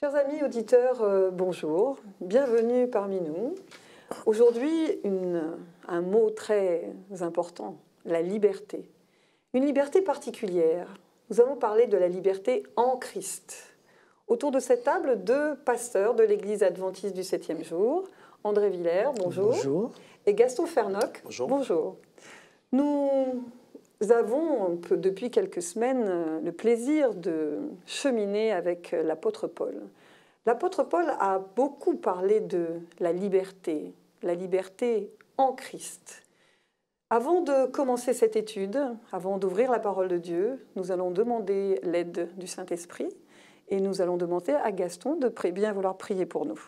Chers amis auditeurs, bonjour, bienvenue parmi nous. Aujourd'hui, un mot très important, la liberté. Une liberté particulière. Nous allons parler de la liberté en Christ. Autour de cette table, deux pasteurs de l'Église adventiste du 7e jour, André Villers, bonjour. Bonjour. Et Gaston Fernoc, bonjour. Bonjour. Nous avons depuis quelques semaines le plaisir de cheminer avec l'apôtre Paul. L'apôtre Paul a beaucoup parlé de la liberté en Christ. Avant de commencer cette étude, avant d'ouvrir la parole de Dieu, nous allons demander l'aide du Saint-Esprit et nous allons demander à Gaston de bien vouloir prier pour nous.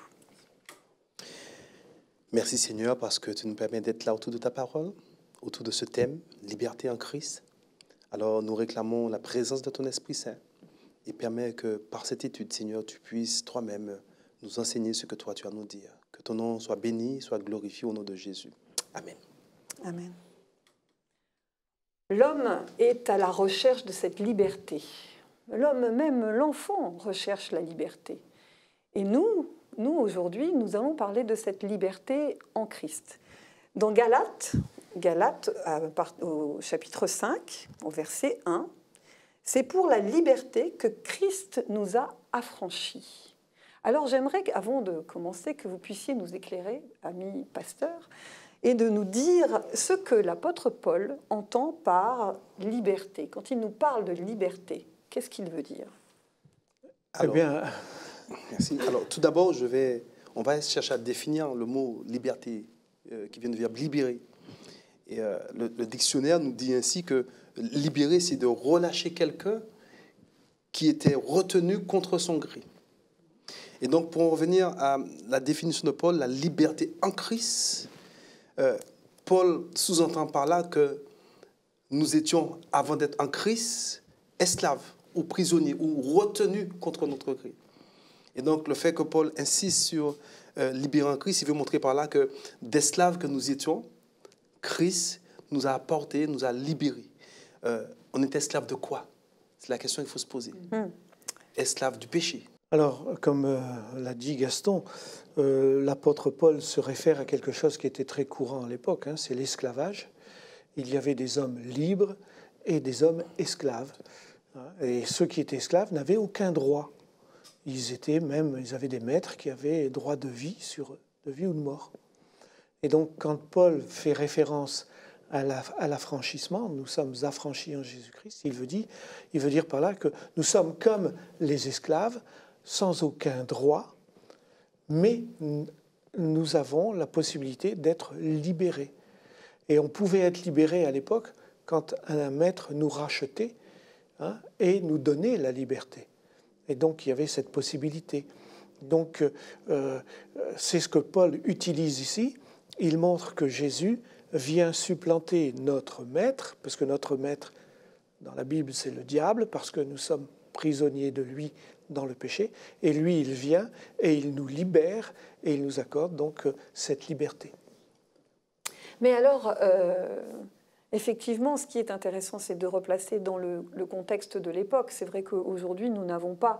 Merci Seigneur parce que tu nous permets d'être là autour de ta parole, autour de ce thème, liberté en Christ. Alors nous réclamons la présence de ton Esprit Saint et permets que par cette étude, Seigneur, tu puisses toi-même nous enseigner ce que toi tu as à nous dire. Que ton nom soit béni, soit glorifié au nom de Jésus. Amen. Amen. L'homme est à la recherche de cette liberté. L'homme, même l'enfant, recherche la liberté. Et nous aujourd'hui, nous allons parler de cette liberté en Christ. Dans Galates, au chapitre 5, au verset 1, c'est pour la liberté que Christ nous a affranchis. Alors j'aimerais, avant de commencer, que vous puissiez nous éclairer, amis pasteurs, et de nous dire ce que l'apôtre Paul entend par liberté. Quand il nous parle de liberté, qu'est-ce qu'il veut dire? Alors, merci. Alors tout d'abord, on va chercher à définir le mot liberté, qui vient du verbe libérer. Et le dictionnaire nous dit ainsi que libérer, c'est de relâcher quelqu'un qui était retenu contre son gré. Et donc, pour en revenir à la définition de Paul, la liberté en Christ, Paul sous-entend par là que nous étions, avant d'être en Christ, esclaves ou prisonniers ou retenus contre notre gré. Et donc, le fait que Paul insiste sur libérer en Christ, il veut montrer par là que d'esclaves que nous étions, Christ nous a apportés, nous a libérés. On est esclaves de quoi? C'est la question qu'il faut se poser. Esclaves du péché. Alors, comme l'a dit Gaston, l'apôtre Paul se réfère à quelque chose qui était très courant à l'époque, c'est l'esclavage. Il y avait des hommes libres et des hommes esclaves. Et ceux qui étaient esclaves n'avaient aucun droit. Ils avaient des maîtres qui avaient droit de vie de vie ou de mort. Et donc, quand Paul fait référence à l'affranchissement, nous sommes affranchis en Jésus-Christ, il veut dire par là que nous sommes comme les esclaves, sans aucun droit, mais nous avons la possibilité d'être libérés. Et on pouvait être libérés à l'époque quand un maître nous rachetait et nous donnait la liberté. Et donc, il y avait cette possibilité. Donc, c'est ce que Paul utilise ici. Il montre que Jésus vient supplanter notre maître, parce que notre maître, dans la Bible, c'est le diable, parce que nous sommes prisonniers de lui dans le péché. Et lui, il vient et il nous libère et il nous accorde donc cette liberté. Mais alors, effectivement, ce qui est intéressant, c'est de replacer dans le contexte de l'époque. C'est vrai qu'aujourd'hui, nous n'avons pas...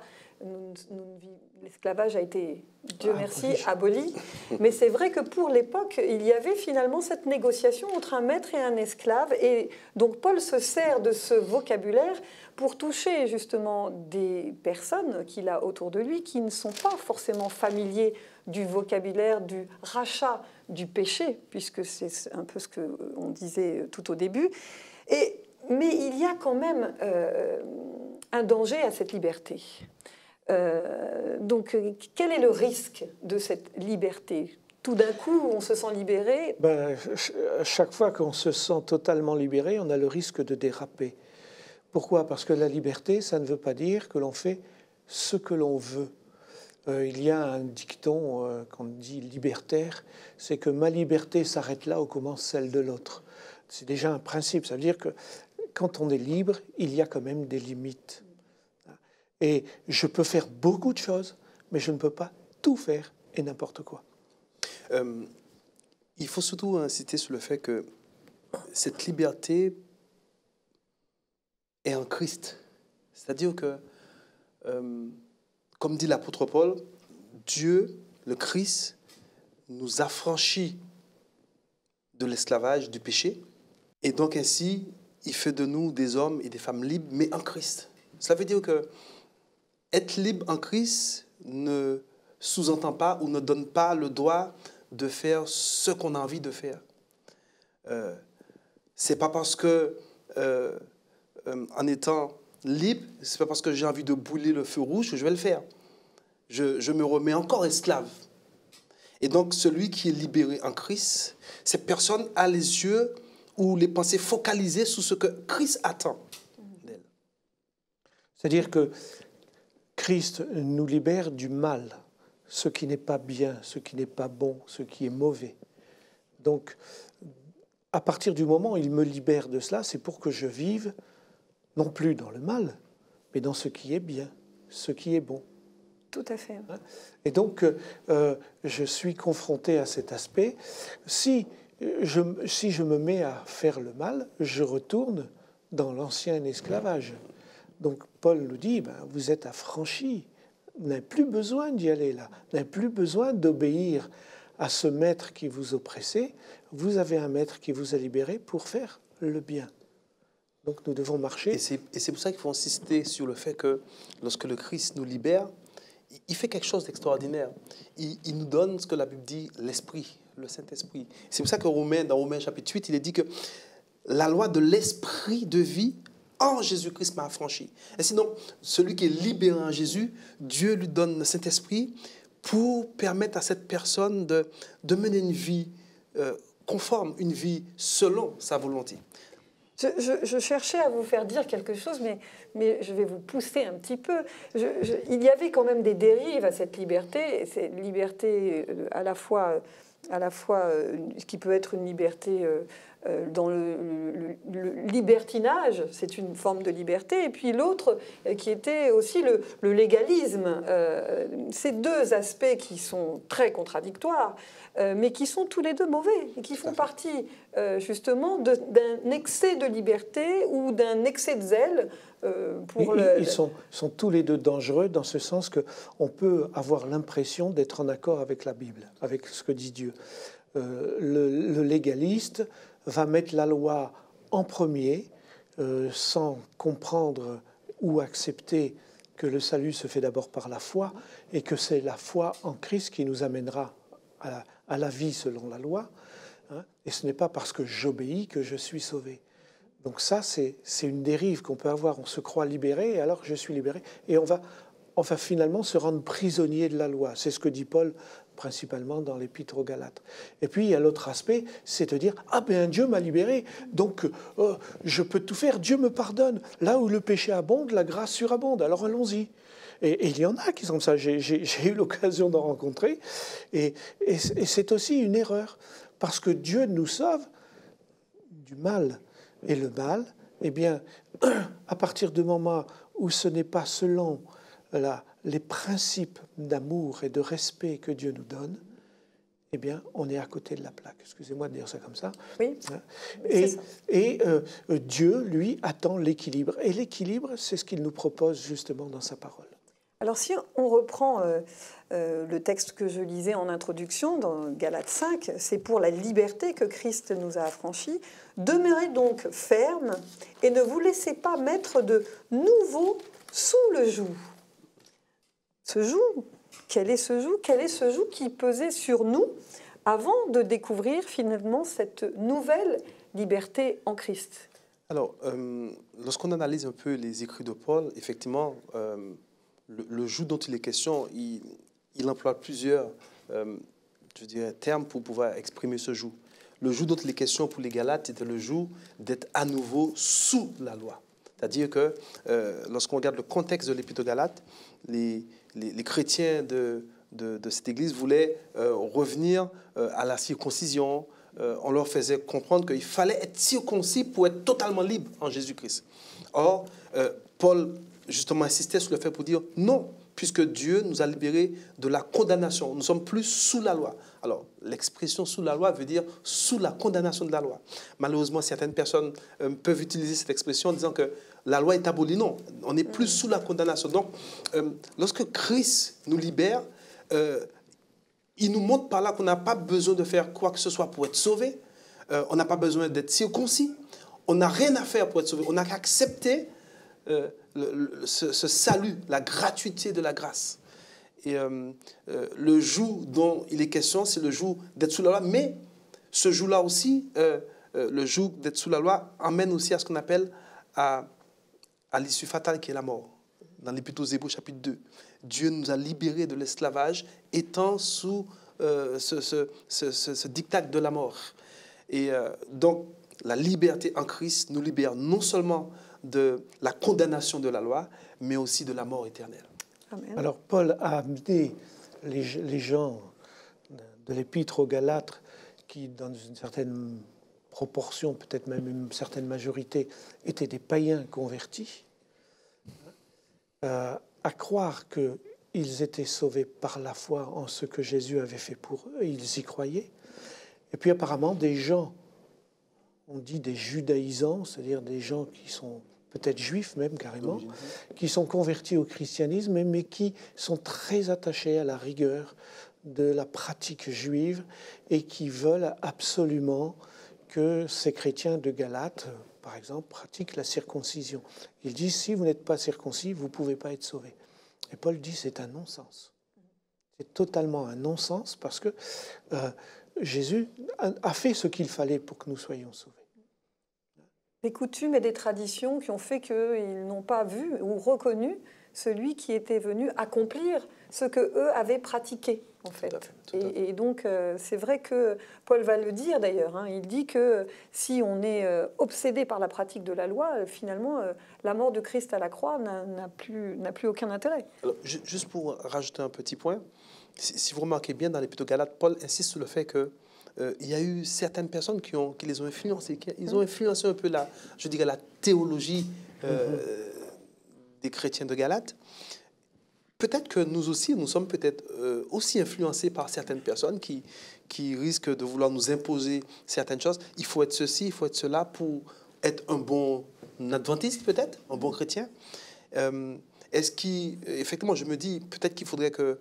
L'esclavage a été, Dieu merci, aboli. Mais c'est vrai que pour l'époque, il y avait finalement cette négociation entre un maître et un esclave. Et donc Paul se sert de ce vocabulaire pour toucher justement des personnes qu'il a autour de lui qui ne sont pas forcément familiers du vocabulaire du rachat du péché, puisque c'est un peu ce qu'on disait tout au début. Mais il y a quand même un danger à cette liberté. Donc, quel est le risque de cette liberté? Tout d'un coup, on se sent libéré. Chaque fois qu'on se sent totalement libéré, on a le risque de déraper. Pourquoi? Parce que la liberté, ça ne veut pas dire que l'on fait ce que l'on veut. Il y a un dicton qu'on dit libertaire, c'est que ma liberté s'arrête là où commence celle de l'autre. C'est déjà un principe, ça veut dire que quand on est libre, il y a quand même des limites. Et je peux faire beaucoup de choses, mais je ne peux pas tout faire et n'importe quoi. Il faut surtout insister sur le fait que cette liberté est en Christ. C'est-à-dire que comme dit l'apôtre Paul, Dieu, le Christ, nous affranchit de l'esclavage, du péché. Et donc ainsi, il fait de nous des hommes et des femmes libres, mais en Christ. Cela veut dire que être libre en Christ ne sous-entend pas ou ne donne pas le droit de faire ce qu'on a envie de faire. C'est pas parce que, en étant libre, c'est pas parce que j'ai envie de brûler le feu rouge que je vais le faire. Je me remets encore esclave. Et donc, celui qui est libéré en Christ, cette personne a les yeux ou les pensées focalisées sur ce que Christ attend d'elle. C'est-à-dire que Christ nous libère du mal, ce qui n'est pas bien, ce qui n'est pas bon, ce qui est mauvais. Donc, à partir du moment où il me libère de cela, c'est pour que je vive non plus dans le mal, mais dans ce qui est bien, ce qui est bon. Tout à fait. Et donc, je suis confronté à cet aspect. Si je me mets à faire le mal, je retourne dans l'ancien esclavage. Donc, Paul nous dit, vous êtes affranchis, vous n'avez plus besoin d'y aller là, vous n'avez plus besoin d'obéir à ce maître qui vous oppressait, vous avez un maître qui vous a libéré pour faire le bien. Donc, nous devons marcher. Et c'est pour ça qu'il faut insister sur le fait que lorsque le Christ nous libère, il fait quelque chose d'extraordinaire. Il nous donne ce que la Bible dit, l'Esprit, le Saint-Esprit. C'est pour ça que dans Romains chapitre 8, il est dit que la loi de l'Esprit de vie en Jésus-Christ m'a affranchi. Et sinon, celui qui est libéré en Jésus, Dieu lui donne le Saint-Esprit pour permettre à cette personne de mener une vie conforme, une vie selon sa volonté. Je cherchais à vous faire dire quelque chose, mais je vais vous pousser un petit peu. Il y avait quand même des dérives à cette liberté, et cette liberté à la fois qui peut être une liberté dans le libertinage, c'est une forme de liberté, et puis l'autre qui était aussi le légalisme. Ces deux aspects qui sont très contradictoires, mais qui sont tous les deux mauvais, et qui font partie justement d'un excès de liberté ou d'un excès de zèle. Ils sont tous les deux dangereux dans ce sens qu'on peut avoir l'impression d'être en accord avec la Bible, avec ce que dit Dieu. Le légaliste va mettre la loi en premier, sans comprendre ou accepter que le salut se fait d'abord par la foi et que c'est la foi en Christ qui nous amènera à la vie selon la loi. Et ce n'est pas parce que j'obéis que je suis sauvé. Donc ça, c'est une dérive qu'on peut avoir. On se croit libéré, et alors je suis libéré. Et on va finalement se rendre prisonnier de la loi. C'est ce que dit Paul principalement dans l'Épître aux Galates. Et puis il y a l'autre aspect, c'est de dire « Ah ben Dieu m'a libéré, donc je peux tout faire, Dieu me pardonne. Là où le péché abonde, la grâce surabonde, alors allons-y. » Et il y en a qui sont comme ça, j'ai eu l'occasion d'en rencontrer. Et c'est aussi une erreur, parce que Dieu nous sauve du mal. Et le mal, eh bien, à partir du moment où ce n'est pas selon les principes d'amour et de respect que Dieu nous donne, eh bien, on est à côté de la plaque. Excusez-moi de dire ça comme ça. Oui. Et Dieu, lui, attend l'équilibre. Et l'équilibre, c'est ce qu'il nous propose justement dans sa parole. Alors si on reprend le texte que je lisais en introduction dans Galates 5, c'est pour la liberté que Christ nous a affranchis. Demeurez donc fermes et ne vous laissez pas mettre de nouveau sous le joug. Ce joug, quel est ce joug? Quel est ce joug qui pesait sur nous avant de découvrir finalement cette nouvelle liberté en Christ? Alors, lorsqu'on analyse un peu les écrits de Paul, effectivement, le joug dont il est question, il emploie plusieurs termes pour pouvoir exprimer ce joug. Le joug dont il est question pour les Galates, c'était le joug d'être à nouveau sous la loi. C'est-à-dire que lorsqu'on regarde le contexte de l'Épître aux Galates, les chrétiens de cette église voulaient revenir à la circoncision. On leur faisait comprendre qu'il fallait être circoncis pour être totalement libre en Jésus-Christ. Or, Paul justement insistait sur le fait pour dire non, puisque Dieu nous a libérés de la condamnation. Nous ne sommes plus sous la loi. Alors, l'expression sous la loi veut dire sous la condamnation de la loi. Malheureusement, certaines personnes peuvent utiliser cette expression en disant que la loi est abolie. Non, on n'est plus sous la condamnation. Donc, lorsque Christ nous libère, il nous montre par là qu'on n'a pas besoin de faire quoi que ce soit pour être sauvé. On n'a pas besoin d'être circoncis. On n'a rien à faire pour être sauvé. On n'a qu'à accepter ce salut, la gratuité de la grâce. Et le jour dont il est question, c'est le jour d'être sous la loi. Mais ce jour-là aussi, le jour d'être sous la loi, amène aussi à ce qu'on appelle à l'issue fatale qui est la mort. Dans l'Épître aux Hébreux, chapitre 2. Dieu nous a libérés de l'esclavage, étant sous ce diktat de la mort. Et donc, la liberté en Christ nous libère non seulement de la condamnation de la loi, mais aussi de la mort éternelle. Amen. Alors, Paul a amené les gens de l'Épître aux Galates, qui, dans une certaine proportion, peut-être même une certaine majorité, étaient des païens convertis, à croire qu'ils étaient sauvés par la foi en ce que Jésus avait fait pour eux, ils y croyaient. Et puis apparemment des gens, on dit des judaïsants, c'est-à-dire des gens qui sont peut-être juifs même carrément, qui sont convertis au christianisme, mais qui sont très attachés à la rigueur de la pratique juive et qui veulent absolument que ces chrétiens de Galate, par exemple, pratiquent la circoncision. Ils disent, si vous n'êtes pas circoncis, vous ne pouvez pas être sauvé. Et Paul dit, c'est un non-sens. C'est totalement un non-sens parce que Jésus a fait ce qu'il fallait pour que nous soyons sauvés. Des coutumes et des traditions qui ont fait qu'ils n'ont pas vu ou reconnu celui qui était venu accomplir ce qu'eux avaient pratiqué, en fait. Tout à fait. Et donc, c'est vrai que Paul va le dire, d'ailleurs. Hein, il dit que si on est obsédé par la pratique de la loi, finalement, la mort de Christ à la croix n'a plus aucun intérêt. Alors, juste pour rajouter un petit point, si vous remarquez bien, dans l'Épître aux Galates, Paul insiste sur le fait que il y a eu certaines personnes qui les ont influencés. Ils ont influencé un peu la théologie des chrétiens de Galate. Peut-être que nous aussi, nous sommes peut-être aussi influencés par certaines personnes qui risquent de vouloir nous imposer certaines choses. Il faut être ceci, il faut être cela pour être un bon adventiste, peut-être, un bon chrétien. Effectivement, je me dis, peut-être qu'il faudrait que,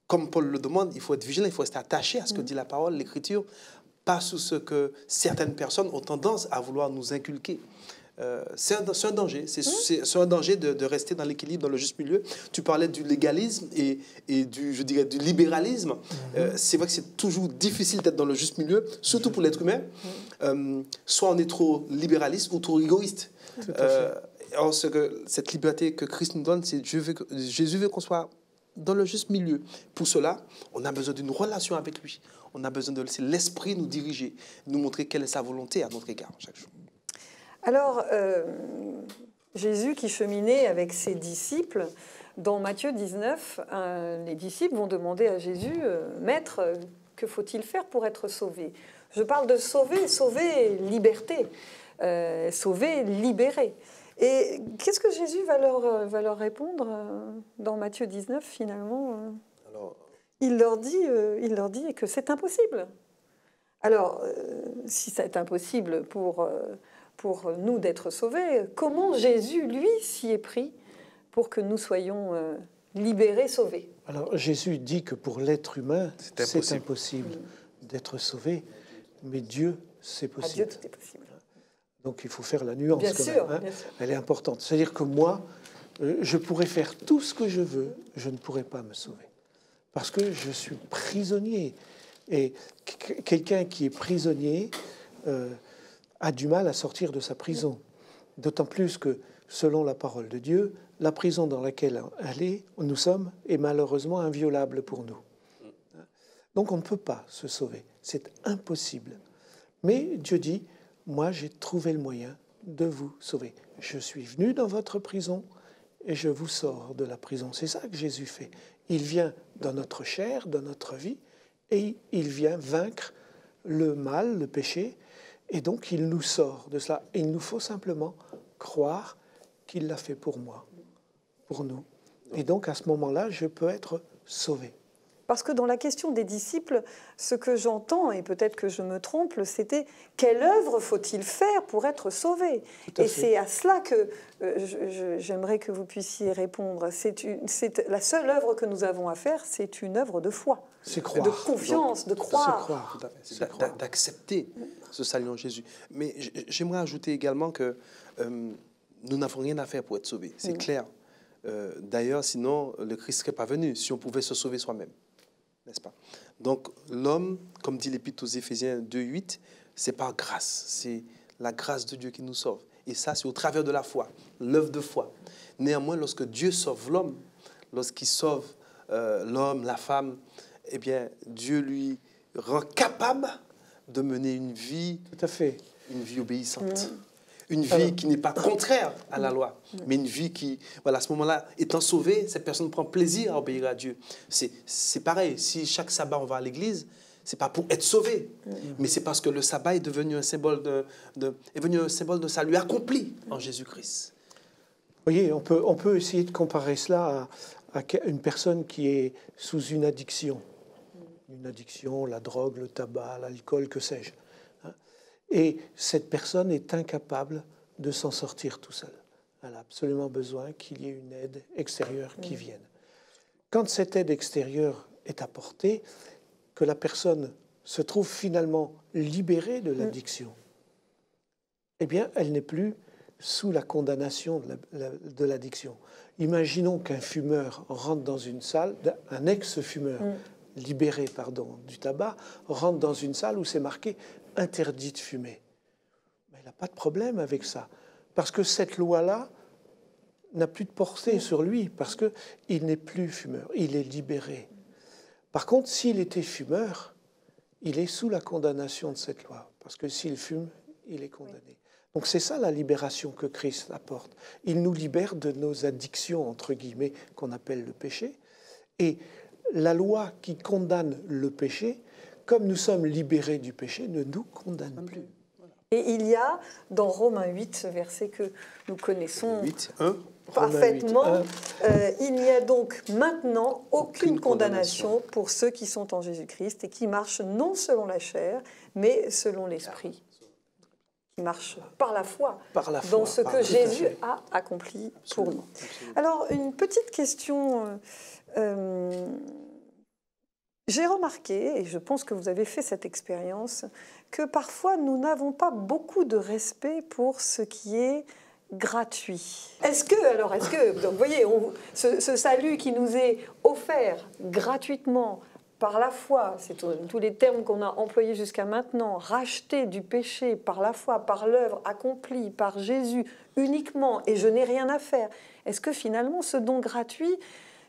comme Paul le demande, il faut être vigilant, il faut rester attaché à ce que dit la parole, l'Écriture, pas sous ce que certaines personnes ont tendance à vouloir nous inculquer. C'est un danger. C'est un danger de rester dans l'équilibre, dans le juste milieu. Tu parlais du légalisme et du libéralisme. C'est vrai que c'est toujours difficile d'être dans le juste milieu, surtout pour l'être humain. Soit on est trop libéraliste ou trop égoïste. Alors, cette liberté que Christ nous donne, c'est Jésus veut qu'on soit dans le juste milieu. Pour cela, on a besoin d'une relation avec lui. On a besoin de laisser l'Esprit nous diriger, nous montrer quelle est sa volonté à notre égard chaque jour. Alors, Jésus qui cheminait avec ses disciples, dans Matthieu 19, les disciples vont demander à Jésus, « Maître, que faut-il faire pour être sauvé ?» Je parle de sauver liberté, sauver, libérer. Et qu'est-ce que Jésus va leur répondre dans Matthieu 19, finalement? Alors, il leur dit que c'est impossible. Alors, si c'est impossible pour nous d'être sauvés, comment Jésus, lui, s'y est pris pour que nous soyons libérés, sauvés? Alors, Jésus dit que pour l'être humain, c'est impossible d'être sauvé, mais Dieu, c'est possible. À Dieu, tout est possible. Donc, il faut faire la nuance. Bien quand sûr, même, hein. bien sûr. Elle est importante. C'est-à-dire que moi, je pourrais faire tout ce que je veux, je ne pourrais pas me sauver. Parce que je suis prisonnier. Et quelqu'un qui est prisonnier a du mal à sortir de sa prison. D'autant plus que, selon la parole de Dieu, la prison dans laquelle nous sommes est malheureusement inviolable pour nous. Donc on ne peut pas se sauver. C'est impossible. Mais Dieu dit, moi j'ai trouvé le moyen de vous sauver. Je suis venu dans votre prison et je vous sors de la prison. C'est ça que Jésus fait. Il vient dans notre chair, dans notre vie, et il vient vaincre le mal, le péché, et donc il nous sort de cela. Et il nous faut simplement croire qu'il l'a fait pour moi. pour nous. Et donc, à ce moment-là, je peux être sauvé. Parce que dans la question des disciples, ce que j'entends, et peut-être que je me trompe, c'était quelle œuvre faut-il faire pour être sauvé? Et c'est à cela que j'aimerais que vous puissiez répondre. C'est la seule œuvre que nous avons à faire, c'est une œuvre de foi, c'est croire. de confiance, de croire. C'est croire. D'accepter ce salut en Jésus. Mais j'aimerais ajouter également que nous n'avons rien à faire pour être sauvés. C'est clair. D'ailleurs, sinon, le Christ ne serait pas venu si on pouvait se sauver soi-même. N'est-ce pas? Donc, l'homme, comme dit l'Épître aux Éphésiens 2:8, c'est par grâce. C'est la grâce de Dieu qui nous sauve. Et ça, c'est au travers de la foi, l'œuvre de foi. Néanmoins, lorsque Dieu sauve l'homme, lorsqu'il sauve l'homme, la femme, eh bien, Dieu lui rend capable de mener une vie, tout à fait, une vie obéissante. Une vie qui n'est pas contraire à la loi, mais une vie qui, voilà, à ce moment-là, étant sauvée, cette personne prend plaisir à obéir à Dieu. C'est pareil, si chaque sabbat on va à l'église, c'est pas pour être sauvé, mais c'est parce que le sabbat est devenu un symbole de salut accompli en Jésus-Christ. Vous voyez, on peut essayer de comparer cela à une personne qui est sous une addiction. Une addiction, la drogue, le tabac, l'alcool, que sais-je. Et cette personne est incapable de s'en sortir tout seul. Elle a absolument besoin qu'il y ait une aide extérieure qui vienne. Quand cette aide extérieure est apportée, que la personne se trouve finalement libérée de l'addiction, eh bien, elle n'est plus sous la condamnation de l'addiction. Imaginons qu'un fumeur rentre dans une salle, un ex-fumeur libéré, du tabac, rentre dans une salle où c'est marqué « interdit de fumer ». Mais il n'a pas de problème avec ça, parce que cette loi-là n'a plus de portée sur lui, parce qu'il n'est plus fumeur, il est libéré. Par contre, s'il était fumeur, il est sous la condamnation de cette loi, parce que s'il fume, il est condamné. Donc c'est ça la libération que Christ apporte. Il nous libère de nos addictions, entre guillemets, qu'on appelle le péché, et la loi qui condamne le péché, comme nous sommes libérés du péché, ne nous condamne plus. Et il y a, dans Romains 8, ce verset que nous connaissons 8:1, parfaitement, il n'y a donc maintenant aucune condamnation pour ceux qui sont en Jésus-Christ et qui marchent non selon la chair, mais selon l'Esprit. Qui marchent par la foi, dans ce que Jésus a accompli pour nous. Alors, une petite question... j'ai remarqué, et je pense que vous avez fait cette expérience, que parfois nous n'avons pas beaucoup de respect pour ce qui est gratuit. Est-ce que, donc, vous voyez, ce salut qui nous est offert gratuitement par la foi, c'est tous les termes qu'on a employés jusqu'à maintenant, racheté du péché par la foi, par l'œuvre accomplie par Jésus uniquement, et je n'ai rien à faire. Est-ce que finalement ce don gratuit,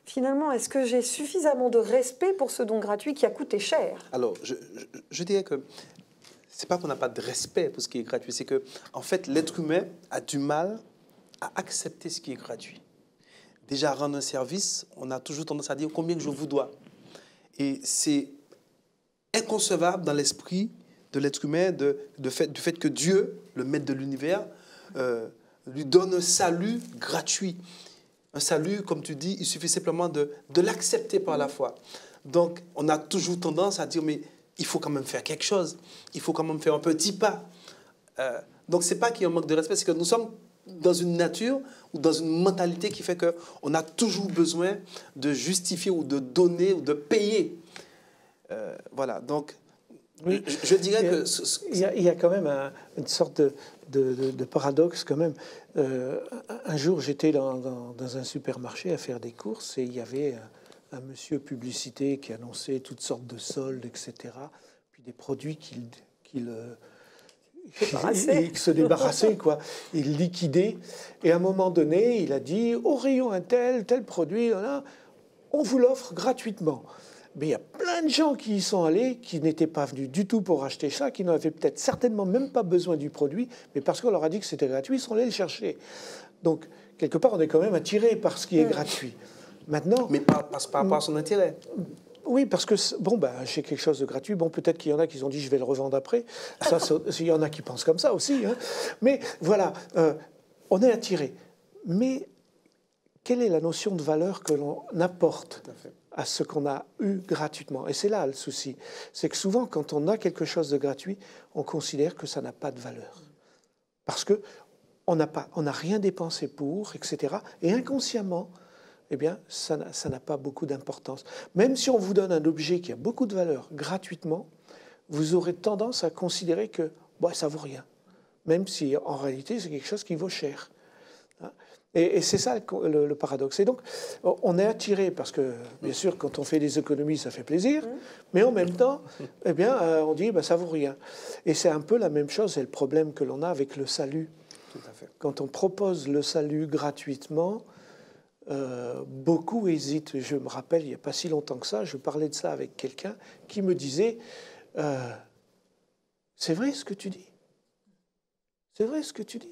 est-ce que j'ai suffisamment de respect pour ce don gratuit qui a coûté cher? Alors, je dirais que c'est pas qu'on n'a pas de respect pour ce qui est gratuit, c'est que en fait, l'être humain a du mal à accepter ce qui est gratuit. Déjà, rendre un service, on a toujours tendance à dire combien que je vous dois. Et c'est inconcevable dans l'esprit de l'être humain du fait que Dieu, le maître de l'univers, lui donne un salut gratuit. Un salut, comme tu dis, il suffit simplement de l'accepter par la foi. Donc, on a toujours tendance à dire, mais il faut quand même faire quelque chose. Il faut quand même faire un petit pas. Donc, ce n'est pas qu'il y a un manque de respect, c'est que nous sommes dans une nature ou dans une mentalité qui fait qu'on a toujours besoin de justifier ou de donner ou de payer. Voilà, donc, oui, je dirais que... Il y a quand même une sorte de paradoxe quand même. Un jour, j'étais dans un supermarché à faire des courses et il y avait un monsieur publicité qui annonçait toutes sortes de soldes, etc. Puis des produits qu'il se débarrassait, quoi. Il liquidait. Et à un moment donné, il a dit, au rayon un tel produit, là, on vous l'offre gratuitement. Mais il y a plein de gens qui y sont allés, qui n'étaient pas venus du tout pour acheter ça, qui n'avaient peut-être certainement même pas besoin du produit, mais parce qu'on leur a dit que c'était gratuit, ils sont allés le chercher. Donc, quelque part, on est quand même attiré par ce qui est gratuit. Maintenant, mais par rapport à son intérêt. Oui, parce que, j'ai quelque chose de gratuit. Bon, peut-être qu'il y en a qui ont dit, je vais le revendre après. Ça, il y en a qui pensent comme ça aussi. Hein. Mais voilà, on est attiré. Mais quelle est la notion de valeur que l'on apporte à ce qu'on a eu gratuitement? Et c'est là le souci. C'est que souvent, quand on a quelque chose de gratuit, on considère que ça n'a pas de valeur. Parce qu'on n'a rien dépensé pour, etc. Et inconsciemment, eh bien, ça n'a pas beaucoup d'importance. Même si on vous donne un objet qui a beaucoup de valeur gratuitement, vous aurez tendance à considérer que ça ne vaut rien. Même si, en réalité, c'est quelque chose qui vaut cher. Et c'est ça le paradoxe. Et donc, on est attiré, parce que, bien sûr, quand on fait des économies, ça fait plaisir, mais en même temps, eh bien, on dit, ça ne vaut rien. Et c'est un peu la même chose, c'est le problème que l'on a avec le salut. Tout à fait. Quand on propose le salut gratuitement, beaucoup hésitent. Je me rappelle, il n'y a pas si longtemps que ça, je parlais de ça avec quelqu'un qui me disait, c'est vrai ce que tu dis. C'est vrai ce que tu dis.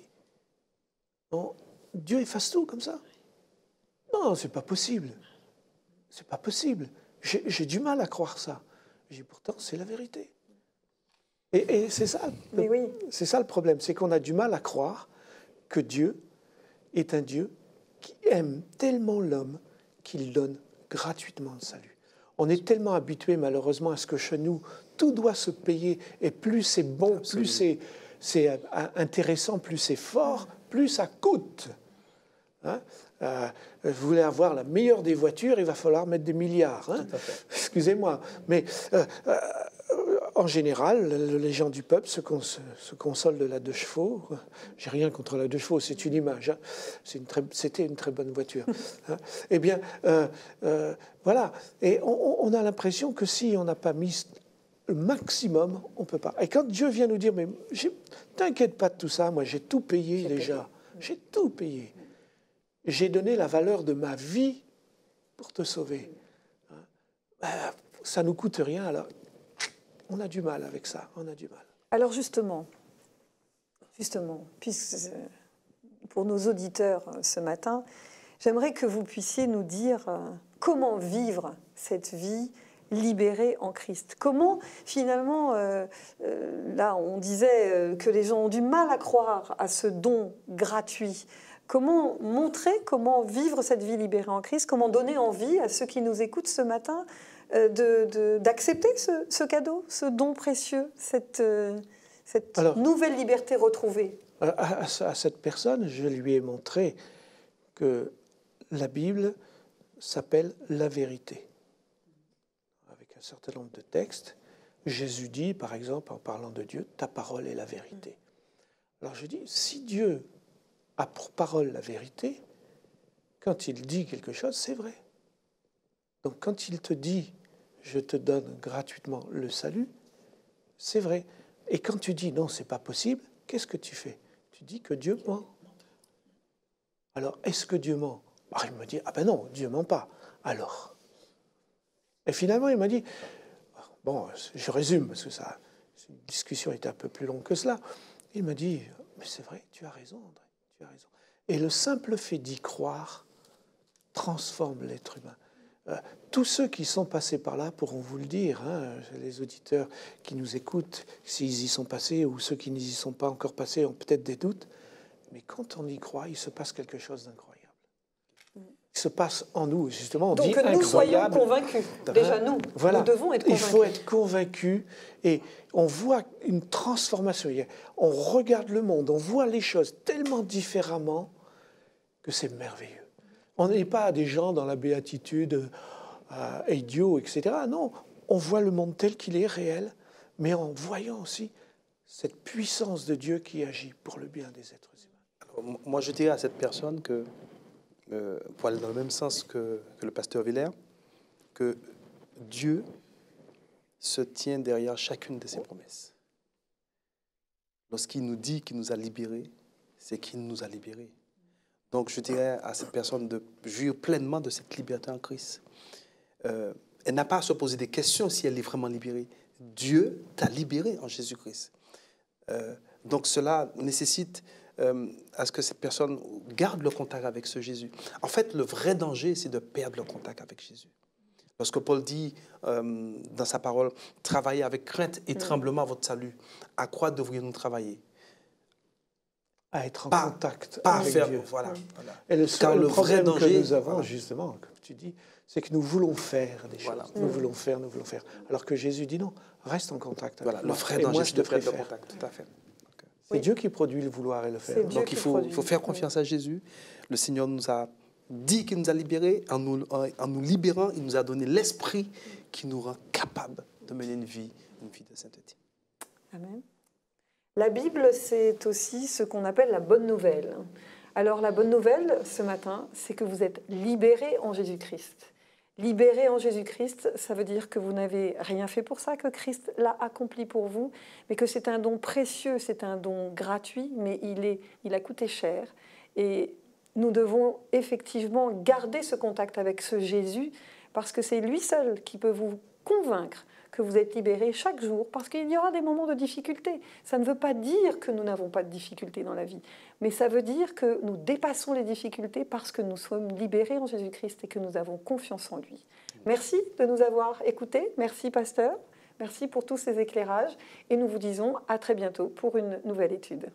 Non, Dieu efface tout comme ça. Non, c'est pas possible. C'est pas possible. J'ai du mal à croire ça. Je dis, pourtant, c'est la vérité. Et c'est ça, c'est ça le problème, c'est qu'on a du mal à croire que Dieu est un Dieu qui aime tellement l'homme qu'il donne gratuitement le salut. On est tellement habitué, malheureusement, à ce que chez nous, tout doit se payer, et plus c'est bon, plus c'est intéressant, plus c'est fort, plus ça coûte. Hein, vous voulez avoir la meilleure des voitures, il va falloir mettre des milliards. Hein. Excusez-moi. Mais en général, les gens du peuple se consolent de la 2 chevaux. J'ai rien contre la 2 chevaux, c'est une image. Hein. C'était une très bonne voiture. Hein. Eh bien, voilà. Et on a l'impression que si on n'a pas mis le maximum, on ne peut pas. Et quand Dieu vient nous dire, mais t'inquiète pas de tout ça, moi j'ai tout payé déjà. J'ai tout payé. J'ai donné la valeur de ma vie pour te sauver. Ça ne nous coûte rien, alors on a du mal avec ça, on a du mal. Alors justement, puisque pour nos auditeurs ce matin, j'aimerais que vous puissiez nous dire comment vivre cette vie libérée en Christ. Comment, finalement, là, on disait que les gens ont du mal à croire à ce don gratuit. Comment montrer, comment vivre cette vie libérée en Christ, comment donner envie à ceux qui nous écoutent ce matin d'accepter ce cadeau, ce don précieux, cette nouvelle liberté retrouvée. À cette personne, je lui ai montré que la Bible s'appelle la vérité. Avec un certain nombre de textes, Jésus dit, par exemple, en parlant de Dieu, ta parole est la vérité. Alors je dis, si Dieu a pour parole la vérité, quand il dit quelque chose, c'est vrai. Donc quand il te dit, je te donne gratuitement le salut, c'est vrai. Et quand tu dis, non, c'est pas possible, qu'est-ce que tu fais? Tu dis que Dieu ment. Alors, est-ce que Dieu ment? Alors, il me dit, ah ben non, Dieu ment pas. Alors. Et finalement, il m'a dit, bon, je résume, parce que ça, une discussion était un peu plus longue que cela. Il m'a dit, mais c'est vrai, tu as raison, André. Tu as raison. Et le simple fait d'y croire transforme l'être humain. Tous ceux qui sont passés par là pourront vous le dire, hein, les auditeurs qui nous écoutent, s'ils y sont passés ou ceux qui n'y y sont pas encore passés ont peut-être des doutes, mais quand on y croit, il se passe quelque chose d'incroyable. Il se passe en nous, justement, on donc dit que nous soyons convaincus, déjà nous, voilà. Nous devons être convaincus. Il faut être convaincus et on voit une transformation, on regarde le monde, on voit les choses tellement différemment que c'est merveilleux. On n'est pas des gens dans la béatitude, idiots, etc. Non, on voit le monde tel qu'il est, réel, mais en voyant aussi cette puissance de Dieu qui agit pour le bien des êtres humains. Alors, moi, je dirais à cette personne que, pour aller dans le même sens que le pasteur Villers, que Dieu se tient derrière chacune de ses promesses. Lorsqu'il nous dit qu'il nous a libérés, c'est qu'il nous a libérés. Donc, je dirais à cette personne de jouir pleinement de cette liberté en Christ. Elle n'a pas à se poser des questions si elle est vraiment libérée. Dieu t'a libéré en Jésus-Christ. Donc, cela nécessite à ce que cette personne garde le contact avec ce Jésus. En fait, le vrai danger, c'est de perdre le contact avec Jésus. Lorsque Paul dit dans sa parole, « Travaillez avec crainte et tremblement à votre salut », à quoi devrions-nous travailler? à être en contact pas avec faire, Dieu. voilà. Et le vrai problème danger, que nous avons, voilà. justement, comme tu dis, c'est que nous voulons faire des choses. Voilà. Nous voulons faire. Alors que Jésus dit non, reste en contact avec Voilà, moi. le vrai et danger, moi, je c'est te de perdre le préfère. contact, tout à fait. C'est Dieu qui produit le vouloir et le faire. C'est Dieu Donc qui il faut produit. faire confiance à Jésus. Le Seigneur nous a dit qu'il nous a libérés. En nous libérant, il nous a donné l'esprit qui nous rend capables de mener une vie de sainteté. Amen. La Bible, c'est aussi ce qu'on appelle la bonne nouvelle. Alors la bonne nouvelle, ce matin, c'est que vous êtes libérés en Jésus-Christ. Libérés en Jésus-Christ, ça veut dire que vous n'avez rien fait pour ça, que Christ l'a accompli pour vous, mais que c'est un don précieux, c'est un don gratuit, mais il a coûté cher. Et nous devons effectivement garder ce contact avec ce Jésus, parce que c'est lui seul qui peut vous convaincre que vous êtes libérés chaque jour, parce qu'il y aura des moments de difficulté. Ça ne veut pas dire que nous n'avons pas de difficultés dans la vie, mais ça veut dire que nous dépassons les difficultés parce que nous sommes libérés en Jésus-Christ et que nous avons confiance en lui. Merci de nous avoir écoutés. Merci, pasteur. Merci pour tous ces éclairages. Et nous vous disons à très bientôt pour une nouvelle étude.